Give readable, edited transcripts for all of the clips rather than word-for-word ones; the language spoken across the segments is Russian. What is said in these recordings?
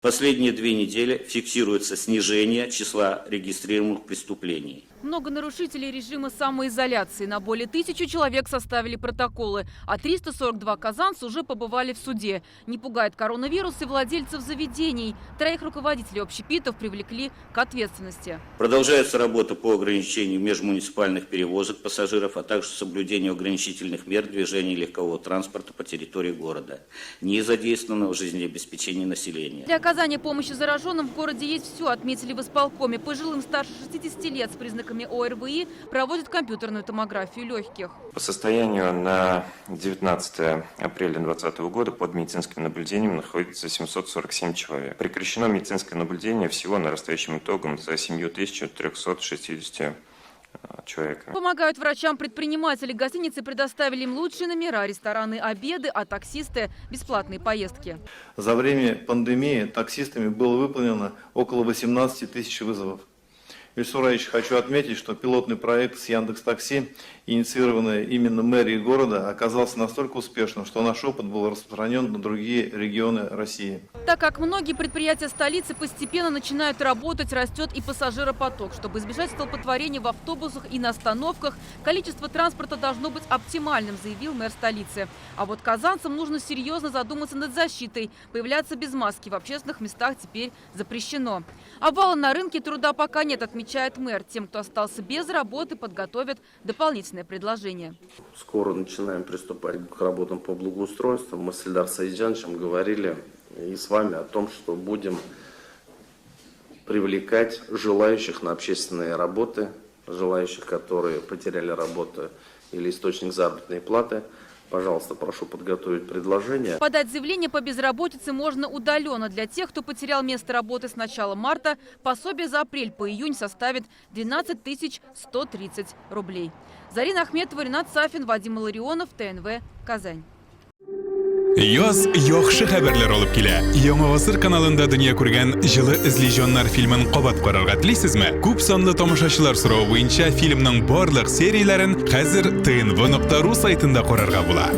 Последние 2 недели фиксируется снижение числа регистрируемых преступлений. Много нарушителей режима самоизоляции. На более 1000 человек составили протоколы, а 342 казанца уже побывали в суде. Не пугает коронавирус и владельцев заведений. 3 руководителей общепитов привлекли к ответственности. Продолжается работа по ограничению межмуниципальных перевозок пассажиров, а также соблюдению ограничительных мер движения легкового транспорта по территории города, не задействованного в жизнеобеспечении населения. Для оказания помощи зараженным в городе есть все, отметили в исполкоме. Пожилым старше 60 лет с признаками ОРВИ проводят компьютерную томографию легких. По состоянию на 19 апреля 2020 года под медицинским наблюдением находится 747 человек. Прекращено медицинское наблюдение всего нарастающим итогом за 7360 человек. Помогают врачам предприниматели. Гостиницы предоставили им лучшие номера, рестораны, обеды, а таксисты – бесплатные поездки. За время пандемии таксистами было выполнено около 18 тысяч вызовов. Ильсур Раевич, хочу отметить, что пилотный проект с Яндекс.Такси, инициированный именно мэрией города, оказался настолько успешным, что наш опыт был распространен на другие регионы России. Так как многие предприятия столицы постепенно начинают работать, растет и пассажиропоток. Чтобы избежать столпотворения в автобусах и на остановках, количество транспорта должно быть оптимальным, заявил мэр столицы. А вот казанцам нужно серьезно задуматься над защитой. Появляться без маски в общественных местах теперь запрещено. Обвала на рынке труда пока нет, отмечает мэр. Тем, кто остался без работы, подготовят дополнительное предложение. Скоро начинаем приступать к работам по благоустройству. Мы с Ильдаром Саиджановичем говорили и с вами о том, что будем привлекать желающих на общественные работы, желающих, которые потеряли работу или источник заработной платы. Пожалуйста, прошу подготовить предложение. Подать заявление по безработице можно удаленно. Для тех, кто потерял место работы с начала марта, пособие за апрель по июнь составит 12 130 рублей. Зарина Ахметова, Ринат Сафин, Вадим Ларионов, ТНВ, Казань. Yoz yaxshi xabarlar olib kela. Yangi asr kanalida dunyo ko'rgan Jili izleyjonlar filmin qabat qarorga tilaysizmi? Ko'p sonli tomoshachilar so'rovi bo'yicha filmning barliq seriyalarini hozir tnv.ru saytida ko'rarga bo'ladi.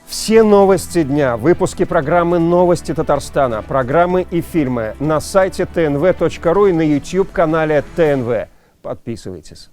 Все новости дня, выпуски программы «Новости Татарстана», программы и фильмы на сайте tnv.ru и на YouTube-канале ТНВ. Подписывайтесь.